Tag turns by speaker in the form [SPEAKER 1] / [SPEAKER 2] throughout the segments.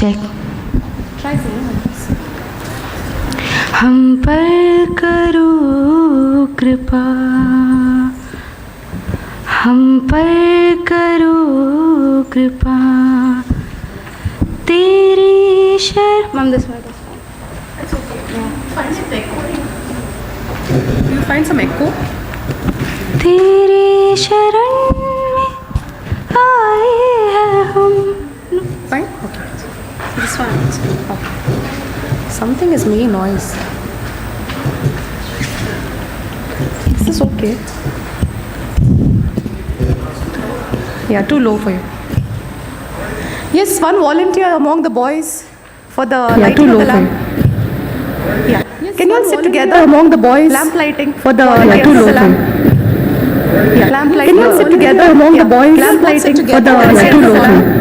[SPEAKER 1] check.
[SPEAKER 2] Try singing.
[SPEAKER 1] हम पर करो कृपा, हम पर करो कृपा, तेरी sir. Mom, this one.
[SPEAKER 2] It's okay. Yeah. Find some echo. Do you find some echo?
[SPEAKER 1] तेरी शरण में आए हैं हम.
[SPEAKER 2] Fine? Okay. This one. Okay. Something is making noise. Is this okay? Yeah, too low for you. Yes, one volunteer among the boys for the lighting of the lamp. Yeah. Yes, can you all sit together among the boys? Lamp lighting for the lighting of the lamp. Yeah. Lamp lighting. Can you all sit together among the boys? Lamp lighting for the lighting of the lamp.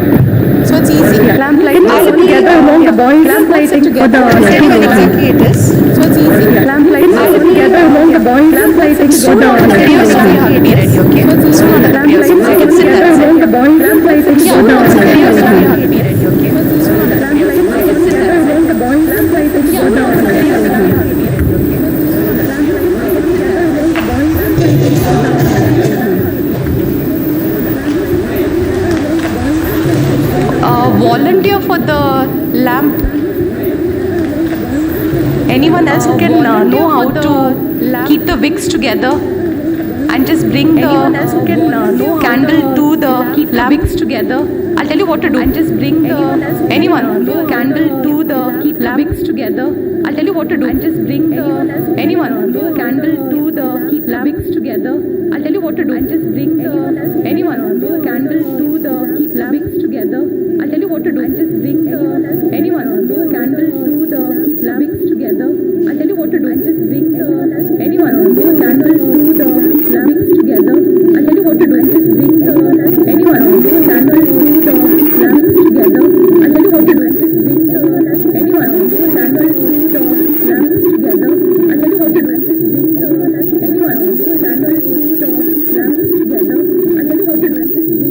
[SPEAKER 2] So it's easy. Yeah. Lamp lighting. Can you sit together among the boys? Lamp lighting for the lighting of the lamp. Exactly it is. So it's easy. Yeah. Lamp lighting. Can you sit together among the boys? Lamp lighting for the lighting of the lamp. You have to be ready, okay? So it's easy. Lamp lighting. You can sit together among the boys. Lamp lighting for the lighting of the lamp. You have to be ready, okay? So it's easy. Lamp lighting. You can sit together among the boys. Lamp lighting for the lighting of the lamp. Volunteer for the lamp. Anyone else who can know how to keep the wicks together and just bring the candle to the lamp. Wicks together. I'll tell you what to do. And just bring the anyone candle to the lamp. Wicks together. I'll tell you what to do. And just bring the anyone candle to the lamp. Wicks together. I'll tell you what to do. And just bring the anyone candle to the lamp. Wicks together. I'll tell you what to do. And just bring the anyone candle to the lamp. Wicks together. I'll tell you what to do. And just bring the anyone candle to the lamp. Wicks together. I'll tell you what to do. And just bring the anyone candle to the lamp. Wicks together. I'll tell you what to do. And just bring the anyone candle to the lamp. Wicks together. I'll tell you what to do. And just bring the anyone candle to the lamp. Wicks together. I'll tell you what to do.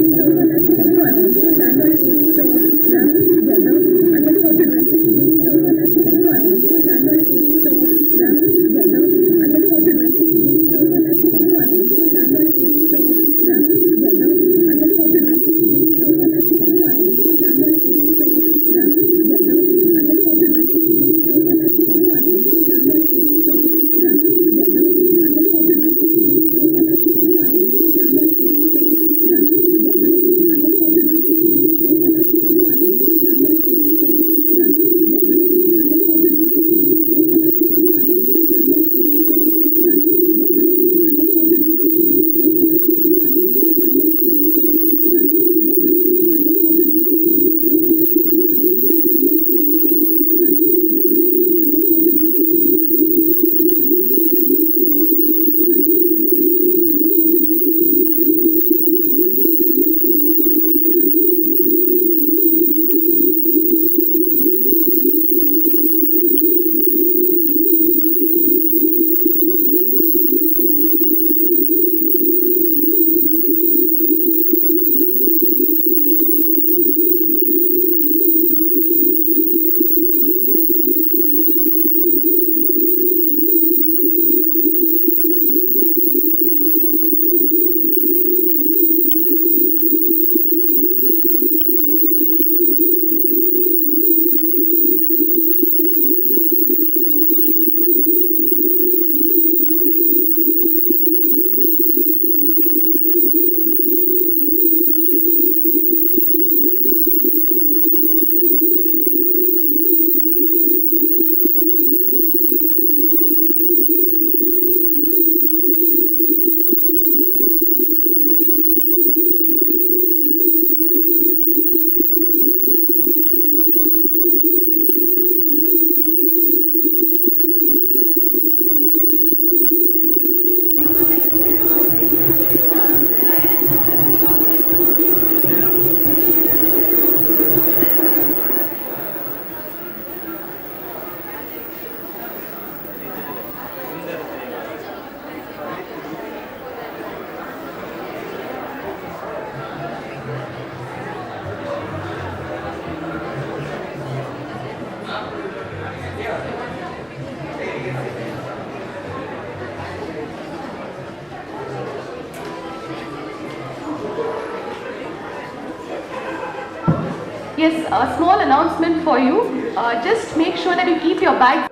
[SPEAKER 2] Yes, a small announcement for you. Just make sure that you keep your bags.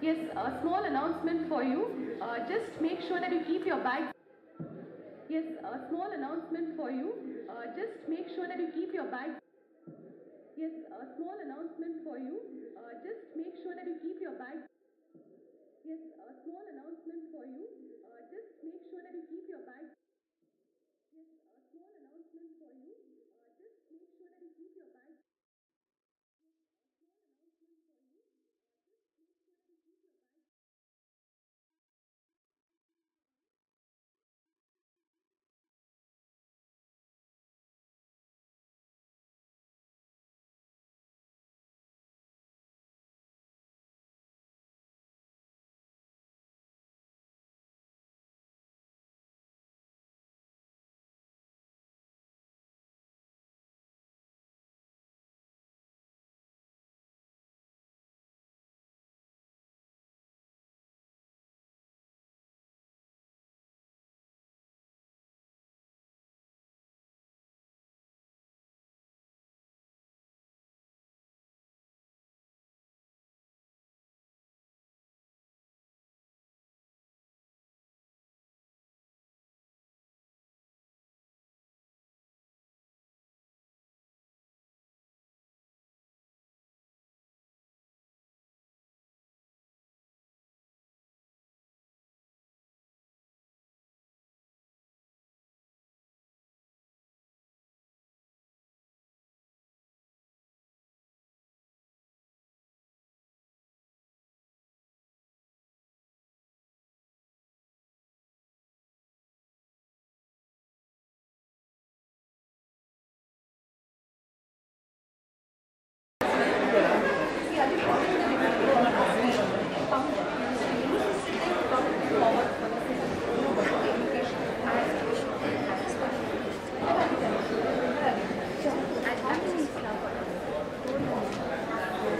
[SPEAKER 2] Yes, a small announcement for you. Just make sure that you keep your bags. Yes, a small announcement for you. Just make sure that you keep your bags. Yes, a small announcement for you. Just make sure that you keep your bags. Yes, a small announcement for you. Just make sure that you keep your bags. Yes, a small announcement for you. Just make sure that you keep your bags.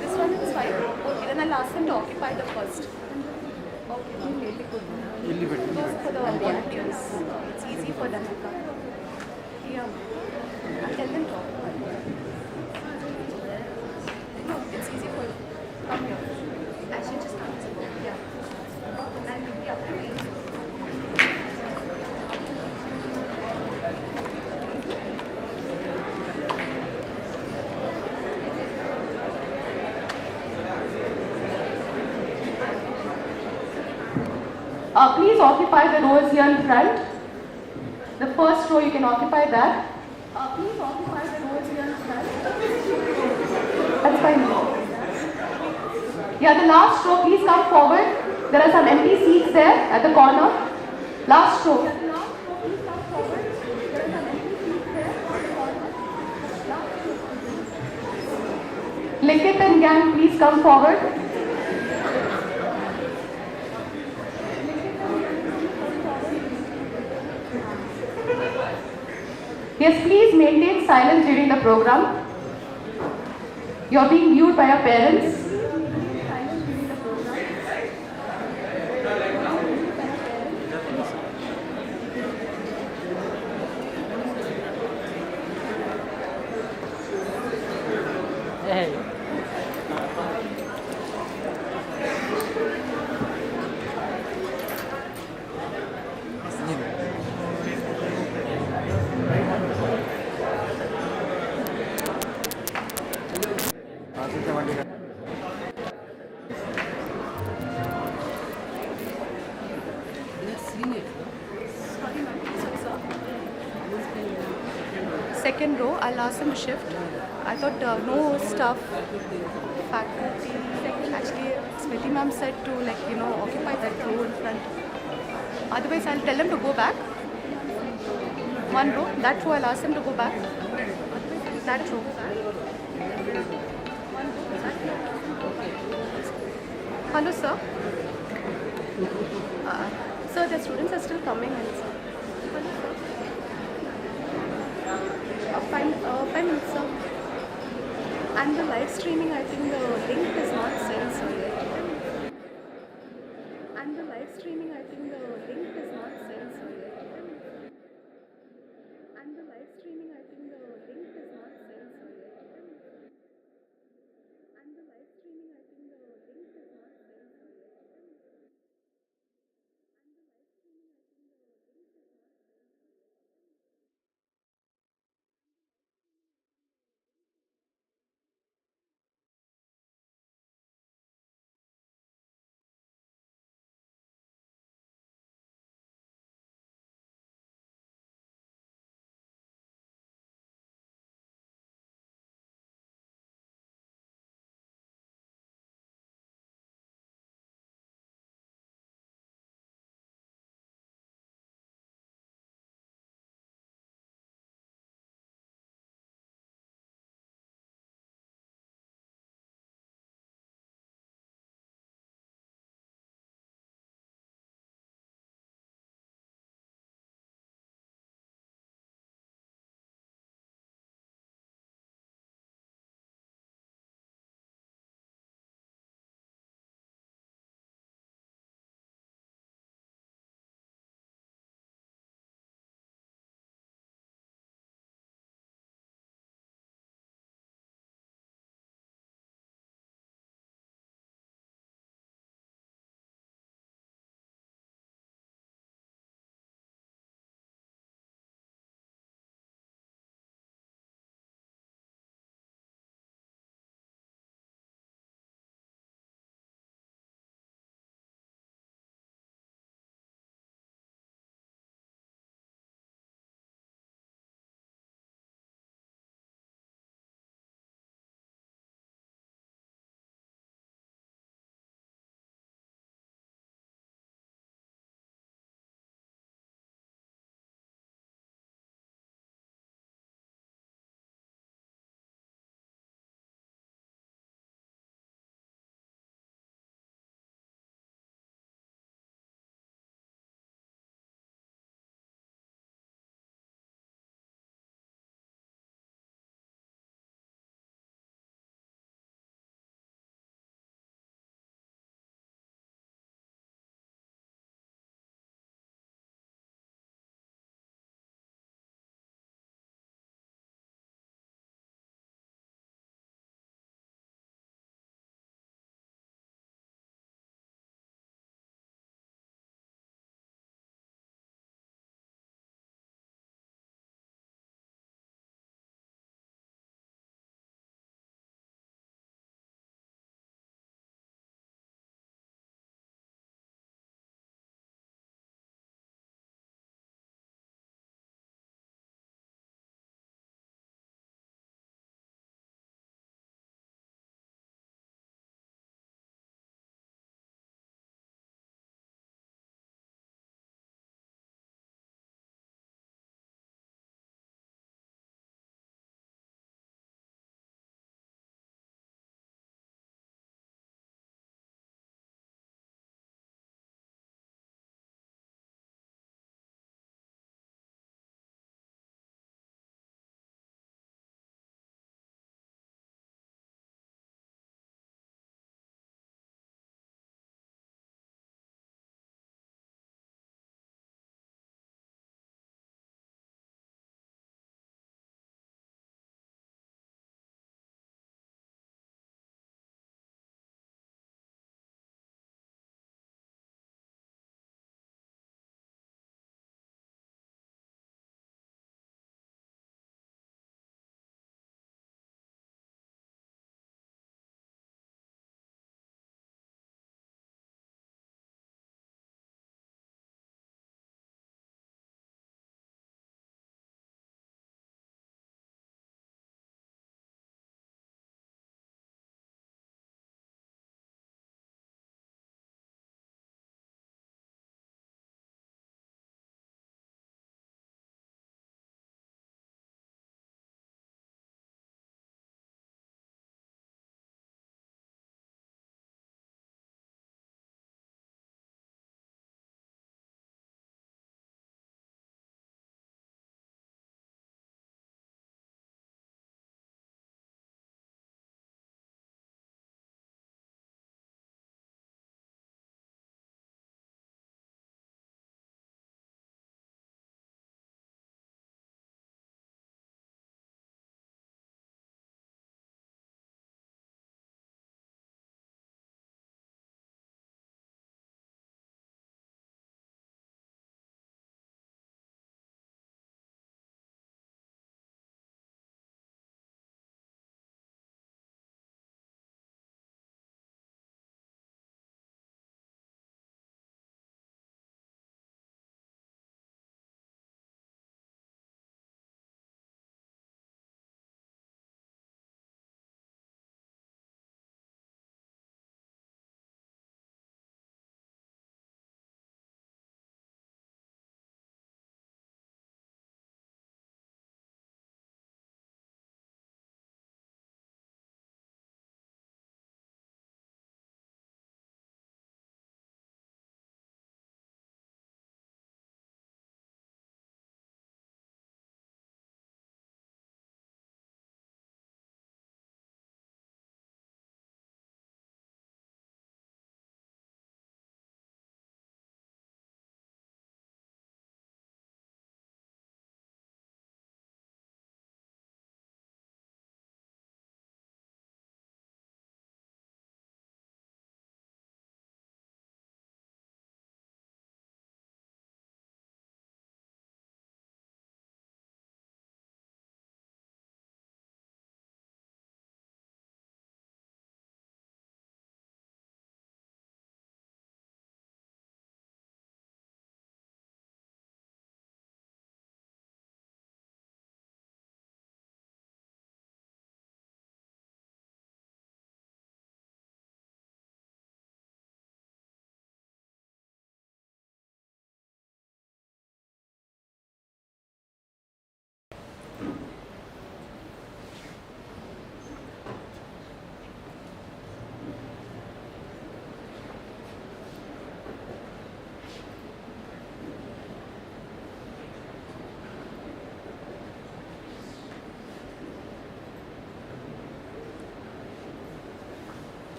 [SPEAKER 2] This one is fine. Okay, then I'll ask them to occupy the first. Okay, because for the volunteers, it's easy for them to come. Yeah, I'll tell them to occupy. No, it's easy for you. Come here. I should just answer. Yeah. And yeah, please. Please occupy the rows here in front. The first row you can occupy that. Please occupy the rows here in front. That's fine. Yeah, the last row, please come forward. There are some empty seats there at the corner. Last row. Please come forward. There are some empty seats there at the corner. Likit and gang, please come forward. Yes, please maintain silence during the program. You're being viewed by your parents. Second row, I'll ask them to shift. I thought no staff, faculty. Actually, Smriti ma'am said to occupy that row in front. Otherwise, I'll tell them to go back. One row, that row I'll ask them to go back. That row. Hello, sir. Sir, the students are still coming in, sir. Hello, sir. 5 minutes, sir. And the live streaming, I think the link is not sent, sir, yet. And the live streaming, I think the link is not sent, sir, yet. And the live streaming, I think the link is not sent, sir, yet.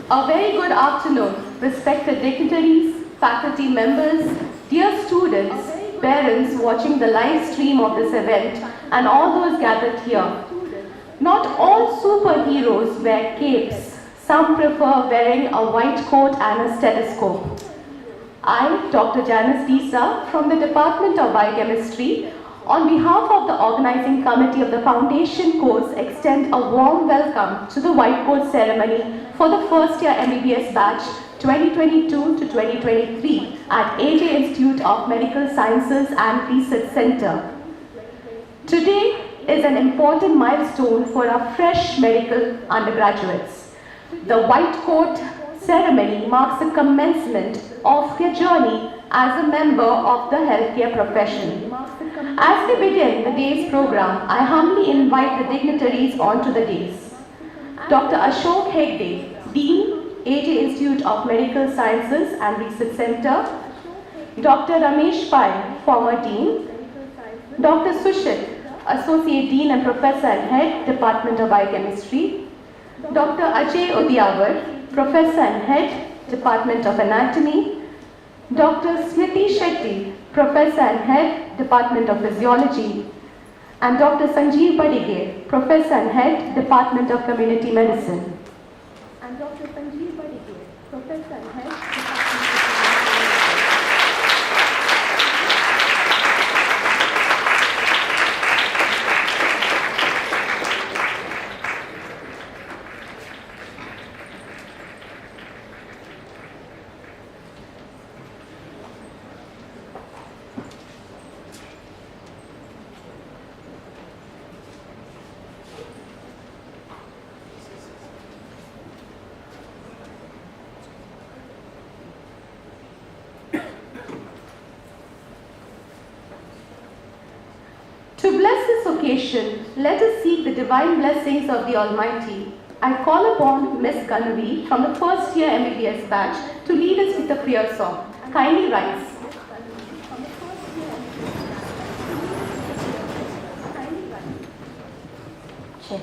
[SPEAKER 2] A very good afternoon, respected dignitaries, faculty members, dear students, parents watching the live stream of this event, and all those gathered here. Not all superheroes wear capes. Some prefer wearing a white coat and a stethoscope. I, Dr. Janice Disa, from the Department of Biochemistry, on behalf of the organizing committee of the foundation course, extend a warm welcome to the white coat ceremony for the first year MBBS batch 2022 to 2023 at AJ Institute of Medical Sciences and Research Center. Today is an important milestone for our fresh medical undergraduates. The white coat ceremony marks the commencement of their journey as a member of the healthcare profession. As we begin the day's program, I humbly invite the dignitaries onto the dais. Dr. Ashok Hegde, Dean, AJ Institute of Medical Sciences and Research Center. Dr. Ramesh Pai, former Dean. Dr. Sushit, Associate Dean and Professor and Head, Department of Biochemistry. Dr. Ajay Udyawar, Professor and Head, Department of Anatomy. Dr. Smriti Shetty, Professor and Head, Department of Physiology. And Dr. Sanjeev Badige, Professor and Head, Department of Community Medicine. And Dr. Sanjeev Badige, Professor and Head, Department of To bless this occasion, let us seek the divine blessings of the Almighty. I call upon Miss Ganvi from the first year MBBS batch to lead us with a prayer song. Kindly rise. Check.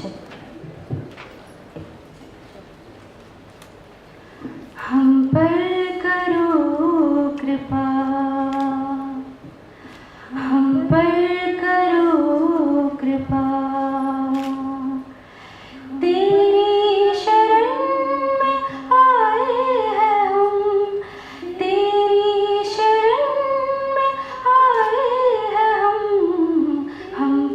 [SPEAKER 2] Check.
[SPEAKER 1] हम पर करो कृपा, हम पर करो कृपा, तेरी शरण में आए हैं हम, तेरी शरण में आए हैं हम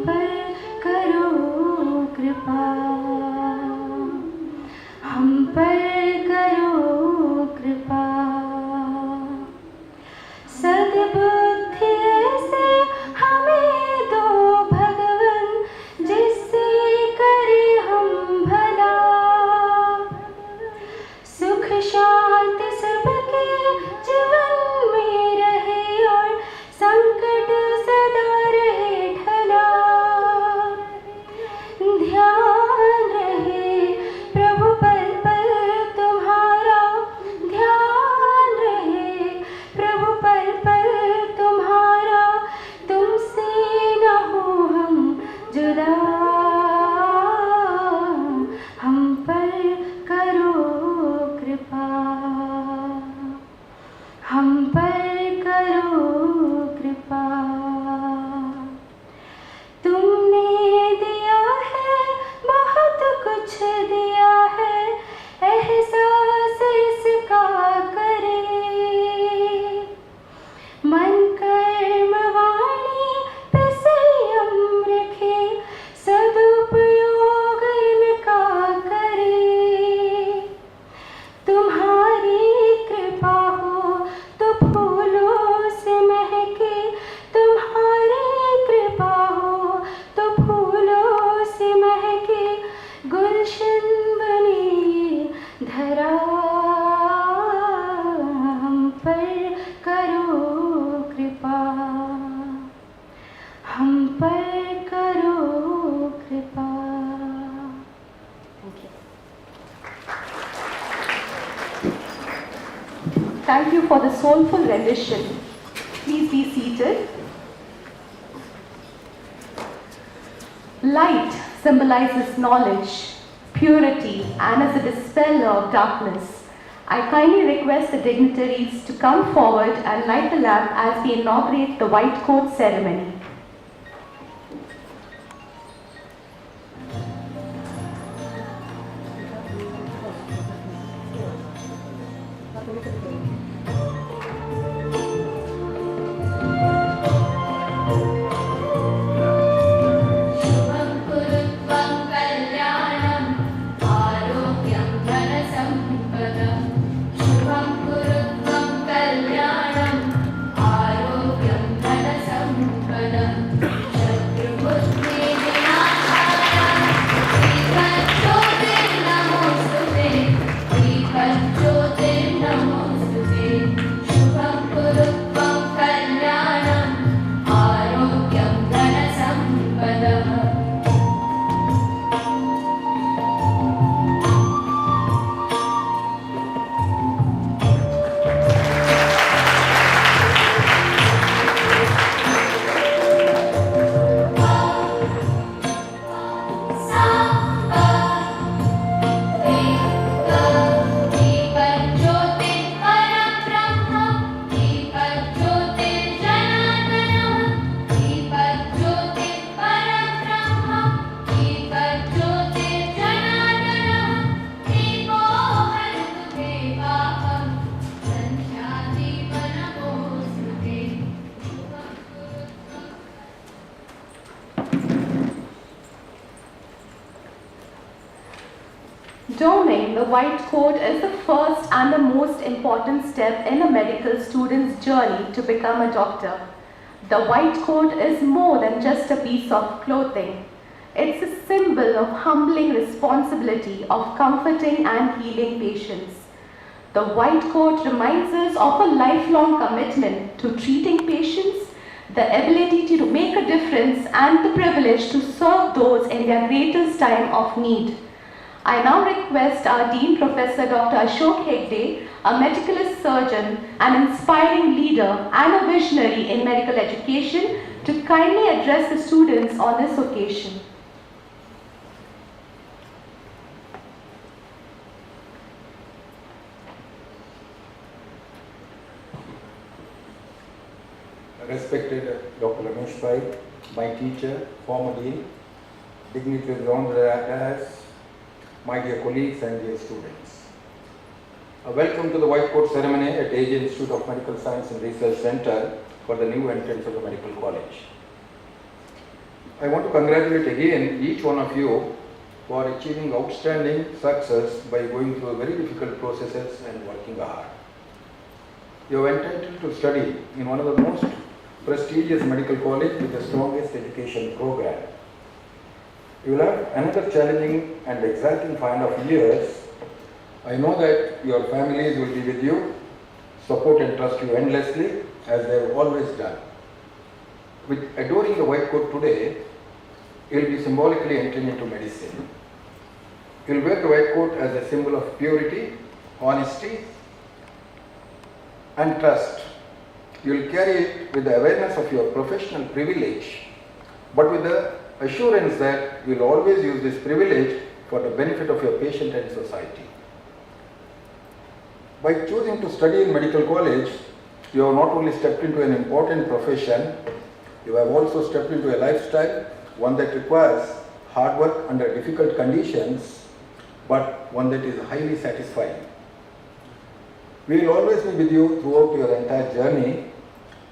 [SPEAKER 2] Thank you for the soulful rendition. Please be seated. Light symbolizes knowledge, purity, and is a dispeller of darkness. I kindly request the dignitaries to come forward and light the lamp as we inaugurate the white coat ceremony. Donning the white coat is the first and the most important step in a medical student's journey to become a doctor. The white coat is more than just a piece of clothing. It's a symbol of humbling responsibility of comforting and healing patients. The white coat reminds us of a lifelong commitment to treating patients, the ability to make a difference, and the privilege to serve those in their greatest time of need. I now request our Dean Professor Dr. Ashok Hegde, a medicalist surgeon, an inspiring leader and a visionary in medical education, to kindly address the students on this occasion.
[SPEAKER 3] Respected Dr. Ramesh Bhai, my teacher, former dean, dignitaries around the dais, my dear colleagues and dear students. Welcome to the white coat ceremony at AJ Institute of Medical Science and Research Center for the new entrants of the medical college. I want to congratulate again each one of you for achieving outstanding success by going through very difficult processes and working hard. You are entitled to study in one of the most prestigious medical college with the strongest education program. You will have another challenging and exciting 5.5 years. I know that your families will be with you, support and trust you endlessly as they have always done. With adoring the white coat today, you will be symbolically entering into medicine. You will wear the white coat as a symbol of purity, honesty and trust. You will carry it with the awareness of your professional privilege, but with the assurance that you will always use this privilege for the benefit of your patient and society. By choosing to study in medical college, you have not only stepped into an important profession, you have also stepped into a lifestyle, one that requires hard work under difficult conditions, but one that is highly satisfying. We will always be with you throughout your entire journey.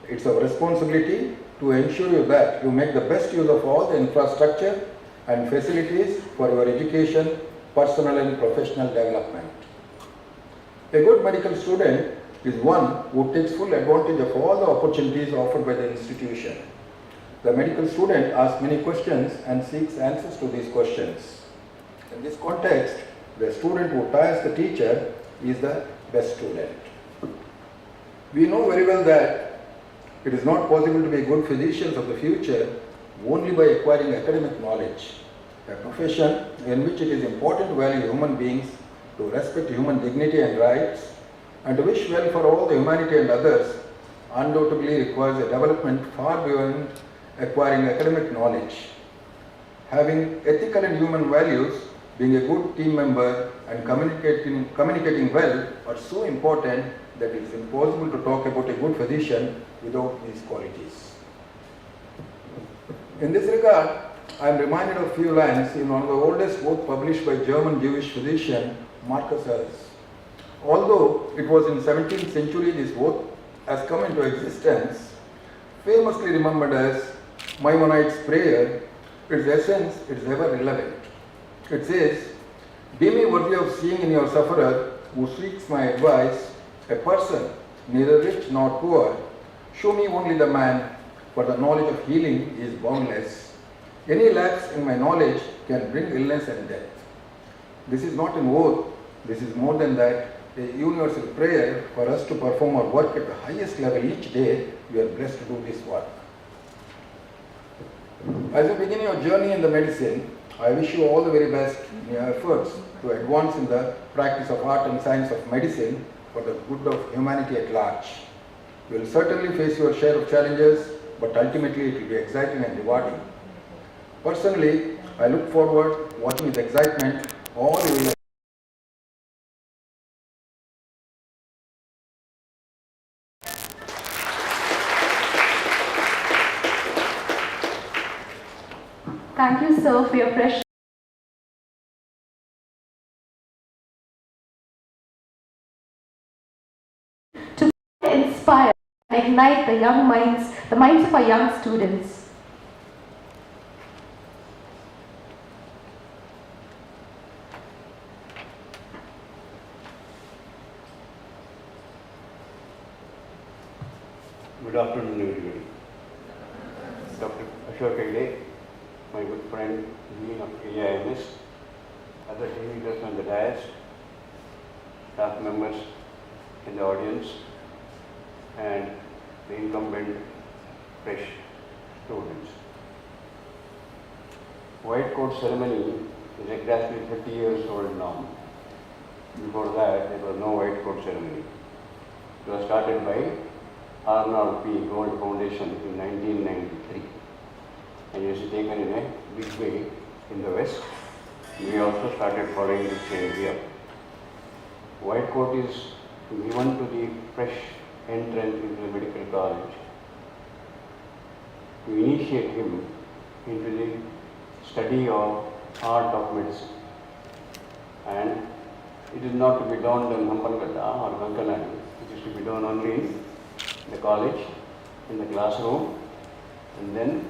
[SPEAKER 3] It's our responsibility to ensure you that you make the best use of all the infrastructure and facilities for your education, personal and professional development. A good medical student is one who takes full advantage of all the opportunities offered by the institution. The medical student asks many questions and seeks answers to these questions. In this context, the student who tires the teacher is the best student. We know very well that it is not possible to be good physicians of the future only by acquiring academic knowledge, a profession in which it is important to value human beings, to respect human dignity and rights, And to wish well for all the humanity and others undoubtedly requires a development far beyond acquiring academic knowledge. Having ethical and human values, being a good team member and communicating well are so important that it is impossible to talk about a good physician without these qualities. In this regard, I am reminded of a few lines in one of the oldest books published by German Jewish physician Marcus Hers. Although it was in 17th century this book has come into existence, famously remembered as Maimonides' prayer, its essence is ever relevant. It says, "Deem me worthy of seeing in your sufferer who seeks my advice a person neither rich nor poor. Show me only the man, for the knowledge of healing is boundless. Any lapse in my knowledge can bring illness and death." This is not an oath, this is more than that, a universal prayer for us to perform our work at the highest level each day. We are blessed to do this work. As you begin your journey in the medicine, I wish you all the very best in your efforts to advance in the practice of art and science of medicine for the good of humanity at large. You will certainly face your share of challenges, but ultimately it will be exciting and rewarding. Personally, I look forward watching with excitement all you will.
[SPEAKER 1] Thank you, sir, for your precious to inspire and ignite the minds of our young students.
[SPEAKER 4] Good afternoon, everybody. Dr. Ashok Hegde, my good friend, Dean of AJIMS, other team leaders on the dais, staff members in the audience, and the incumbent fresh students. White coat ceremony is exactly 30 years old now. Before that, there was no white coat ceremony. It was started by Arnold P. Gold Foundation in 1993, and it is taken in a big way in the West. We also started following this change here. White coat is given to the fresh entrant into the medical college to initiate him into the study of art of medicine. And it is not to be done in Hambalgata or Gankalani. It is to be done only in the college, in the classroom, and then,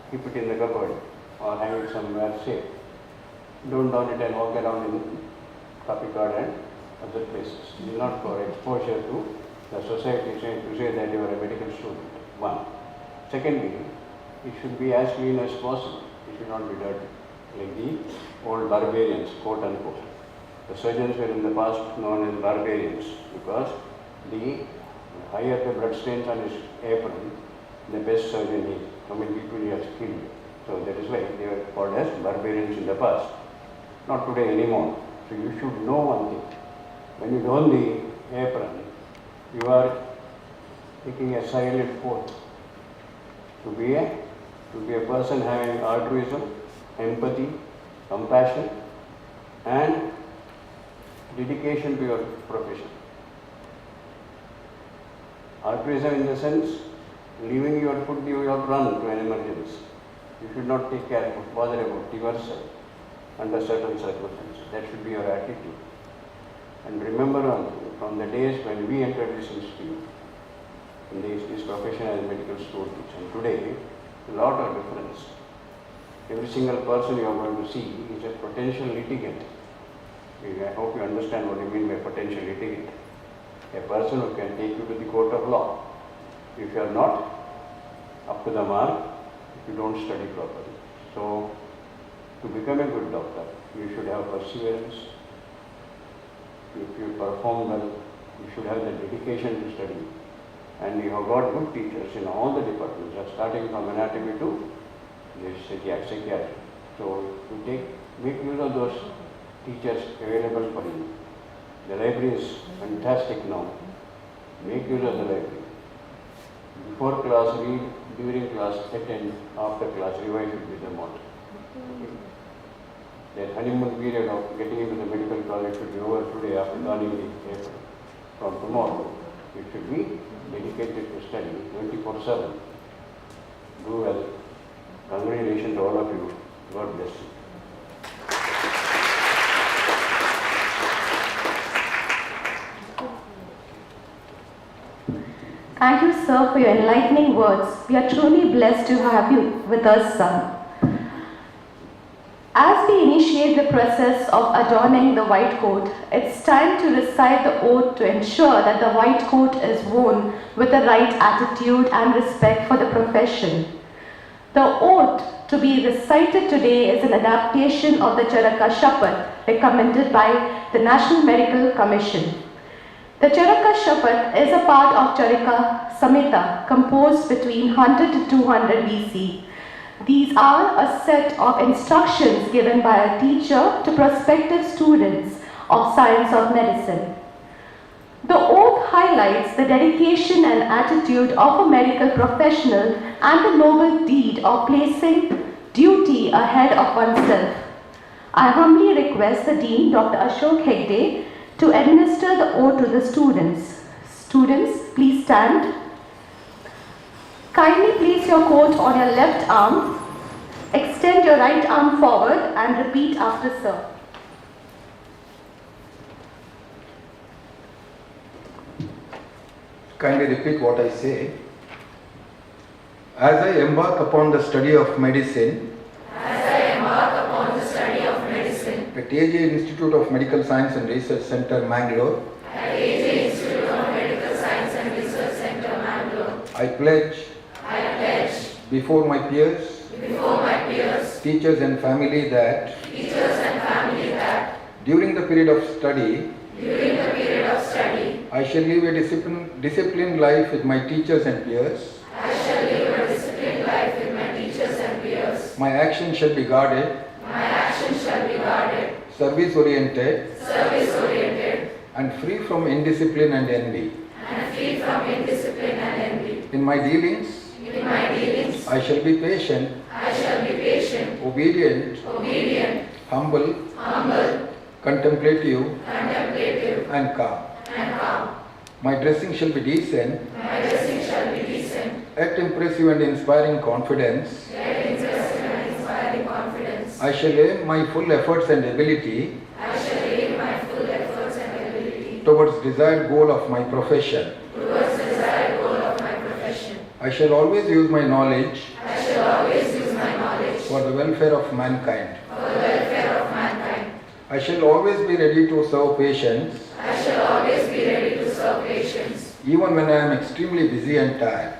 [SPEAKER 4] keep it in the cupboard or hang it somewhere safe. Don't don it and walk around in copy card and other places. It is not for exposure to the society to say that you are a medical student. One. Secondly, it should be as clean as possible. It should not be dirty, like the old barbarians, quote unquote. The surgeons were in the past known as barbarians because the higher the blood stains on his apron, the best surgeon is. How many people he has killed. So that is why they were called as barbarians in the past. Not today anymore. So you should know one thing. When you don the apron, you are taking a silent oath to be a person having altruism, empathy, compassion, and dedication to your profession. Altruism in the sense, leaving your food, you have run to an emergency. You should not take care of, bother about yourself under certain circumstances. That should be your attitude. And remember, from the days when we entered this institute, in this profession as medical students, and today, a lot of difference. Every single person you are going to see is a potential litigant. I hope you understand what I mean by potential litigant. A person who can take you to the court of law. If you are not up to the mark, if you don't study properly. So, to become a good doctor, you should have perseverance. If you perform well, you should have the dedication to study. And you have got good teachers in all the departments, starting from anatomy to psychiatry. So, you make use of those teachers available for you. The library is fantastic now. Make use of the library. Before class, read, during class, attend, after class, revise it with the motto. That honeymoon period of getting into the medical college should be over today after learning the paper. From tomorrow, it should be dedicated to study 24/7. Do well. Congratulations to all of you. God bless you.
[SPEAKER 1] Thank you, sir, for your enlightening words. We are truly blessed to have you with us, son. As we initiate the process of adorning the white coat, it's time to recite the oath to ensure that the white coat is worn with the right attitude and respect for the profession. The oath to be recited today is an adaptation of the Charaka Shapath recommended by the National Medical Commission. The Charaka Shapath is a part of Charaka Samhita composed between 100 to 200 BC. These are a set of instructions given by a teacher to prospective students of science of medicine. The oath highlights the dedication and attitude of a medical professional and the noble deed of placing duty ahead of oneself. I humbly request the Dean, Dr. Ashok Hegde, to administer the oath to the students. Students, please stand. Kindly place your coat on your left arm. Extend your right arm forward and repeat after sir.
[SPEAKER 3] Kindly repeat what I say. As I embark upon the study of medicine, at AJ Institute of Medical Science and Research Center, Mangalore, I pledge before my peers, teachers and family that during the period of study, I shall live a disciplined life with my teachers and peers. My actions shall be guarded, service-oriented, and free from indiscipline and envy. In my dealings, I shall be patient, obedient, humble, contemplative, and calm. My dressing shall be decent, yet impressive and inspiring confidence. I shall aim my full efforts and ability towards desired goal of my profession. I shall always use my knowledge for the welfare of mankind. I shall always be ready to serve patients even when I am extremely busy and tired.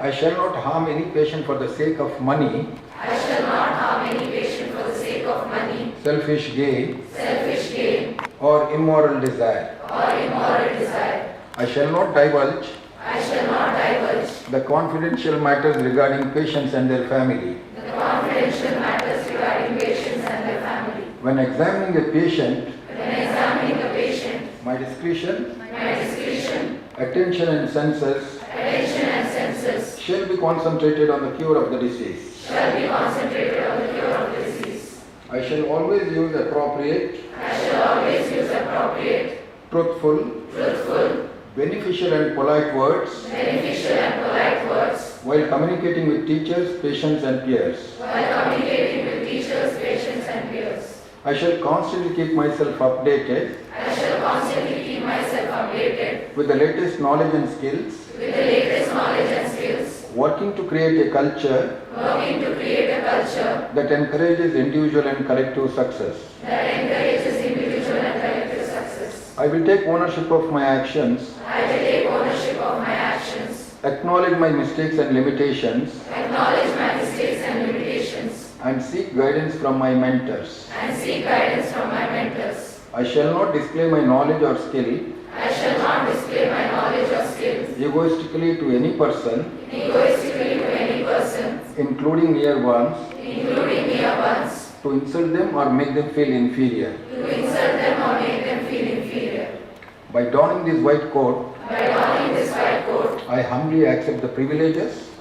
[SPEAKER 3] I shall not harm any patient for the sake of money, selfish gain, or immoral desire. I shall not divulge the confidential matters regarding patients and their family. When examining a patient, my discretion, attention and senses shall be concentrated on the cure of the disease. I shall always use appropriate, truthful, beneficial and polite words while communicating with teachers, patients and peers. I shall constantly keep myself updated with the latest knowledge and skills, working to create a culture that encourages individual and collective success. I will take ownership of my actions, acknowledge my mistakes and limitations, and seek guidance from my mentors. I shall not display my knowledge or skill egoistically to any person, including near ones, to insult them or make them feel inferior. By donning this white coat, I humbly accept the privileges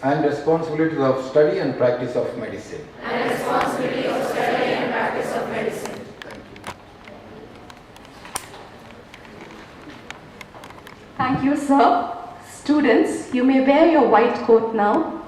[SPEAKER 3] and responsibilities of study and practice of medicine.
[SPEAKER 1] Thank you, sir. Students, you may wear your white coat now.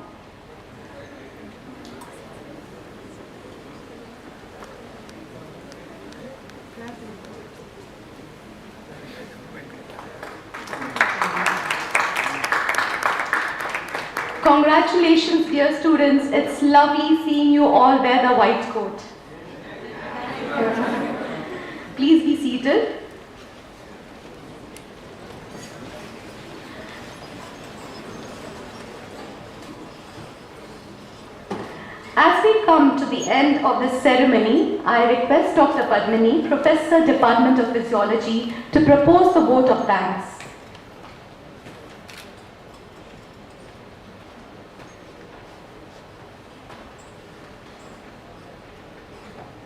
[SPEAKER 1] Congratulations, dear students. It's lovely seeing you all wear the white coat. Please be seated. As we come to the end of this ceremony, I request Dr. Padmini, Professor, Department of Physiology, to propose the vote of thanks.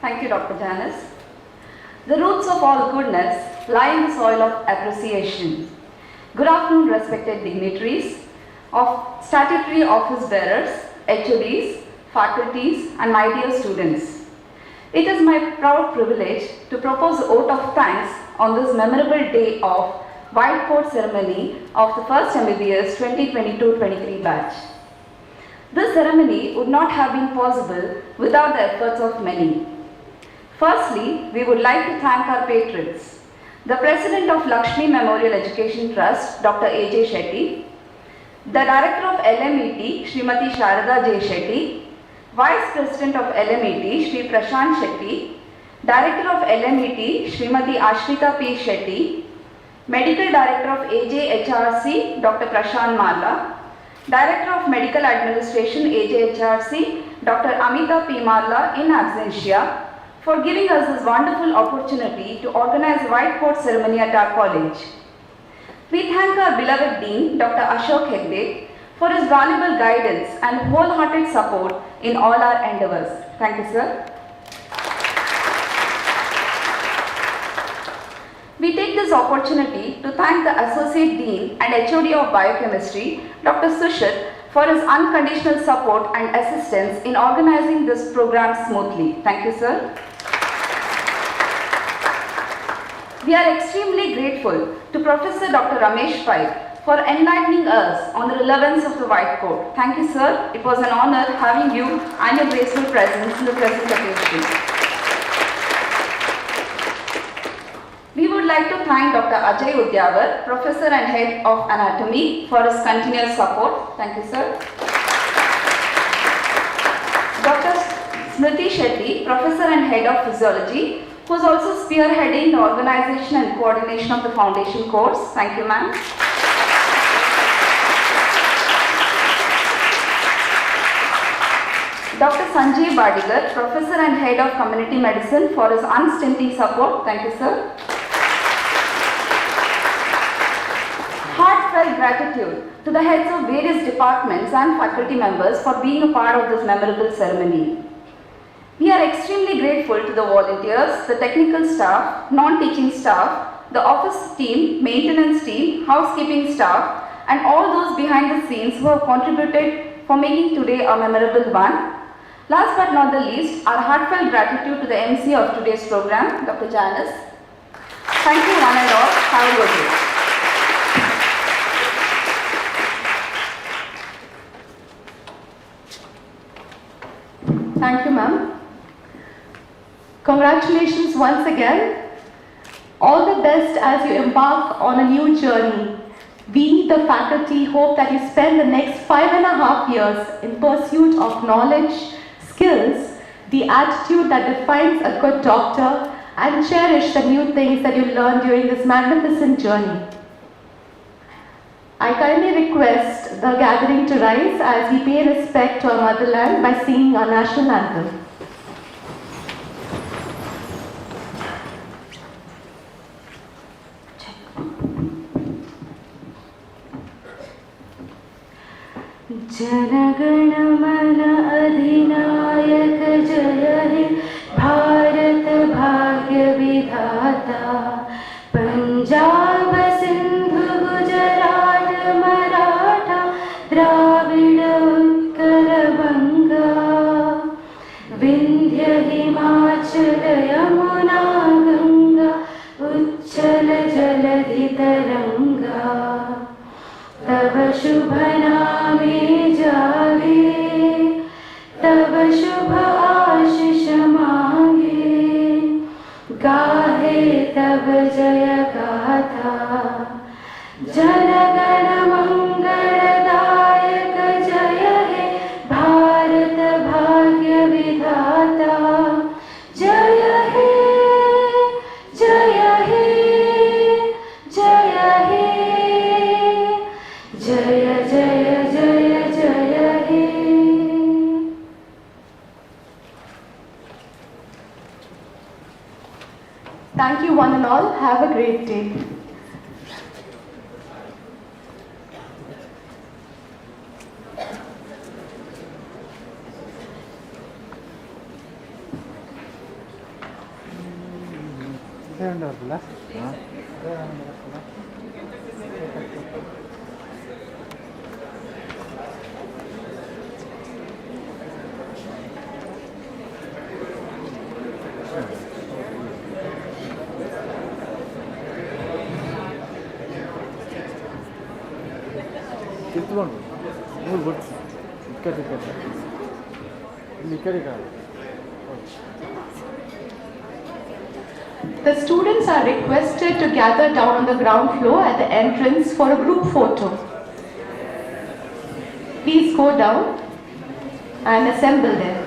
[SPEAKER 5] Thank you, Dr. Janice. The roots of all goodness lie in the soil of appreciation. Good afternoon, respected dignitaries of statutory office bearers, HODs, faculties, and my dear students. It is my proud privilege to propose a vote of thanks on this memorable day of White Coat Ceremony of the first MBBS 2022-23 batch. This ceremony would not have been possible without the efforts of many. Firstly, we would like to thank our patrons, the President of Lakshmi Memorial Education Trust, Dr. A.J. Shetty, the Director of LMET, Srimati Sharada J. Shetty, Vice President of LMET, Shri Prashant Shetty, Director of LMET, Srimati Ashrita P. Shetty, Medical Director of AJIMS&RC, Dr. Prashant Malla, Director of Medical Administration, AJIMS&RC, Dr. Amita P. Malla in absentia, for giving us this wonderful opportunity to organize a white coat ceremony at our college. We thank our beloved Dean, Dr. Ashok Hegde, for his valuable guidance and wholehearted support in all our endeavors. Thank you, sir. We take this opportunity to thank the Associate Dean and HOD of Biochemistry, Dr. Sushit, for his unconditional support and assistance in organizing this program smoothly. Thank you, sir. We are extremely grateful to Professor Dr. Ramesh Pai for enlightening us on the relevance of the white coat. Thank you, sir. It was an honor having you and your graceful presence in the present occasion. We would like to thank Dr. Ajay Udyavar, Professor and Head of Anatomy, for his continuous support. Thank you, sir. Dr. Smriti Shetty, Professor and Head of Physiology, who is also spearheading the organization and coordination of the foundation course. Thank you, ma'am. Dr. Sanjay Badigar, Professor and Head of Community Medicine, for his unstinting support. Thank you, sir. Heartfelt gratitude to the heads of various departments and faculty members for being a part of this memorable ceremony. We are extremely grateful to the volunteers, the technical staff, non-teaching staff, the office team, maintenance team, housekeeping staff, and all those behind the scenes who have contributed for making today a memorable one. Last but not the least, our heartfelt gratitude to the MC of today's program, Dr. Janice. Thank you one and all. Have a good day.
[SPEAKER 1] Thank you, ma'am. Congratulations once again. All the best as you embark on a new journey. We, the faculty, hope that you spend the next 5.5 years in pursuit of knowledge, skills, the attitude that defines a good doctor, and cherish the new things that you learn during this magnificent journey. I kindly request the gathering to rise as we pay respect to our motherland by singing our national anthem.
[SPEAKER 6] जनगण मन अधिनायक जय हे भारत भाग्य विधाता
[SPEAKER 1] चल यमुना गंगा उच्चल जलधि तरंगा तव शुभ नामे जागे तव शुभ आशीष मांगे गाहे तव जय गाथा जन गण मंगलदायक जय हे भारत भाग्य विधाता जय हे जय हे जय हे जय जय जय जय हे. Thank you one and all. Have a great day. The students are requested to gather down on the ground floor at the entrance for a group photo. Please go down and assemble there.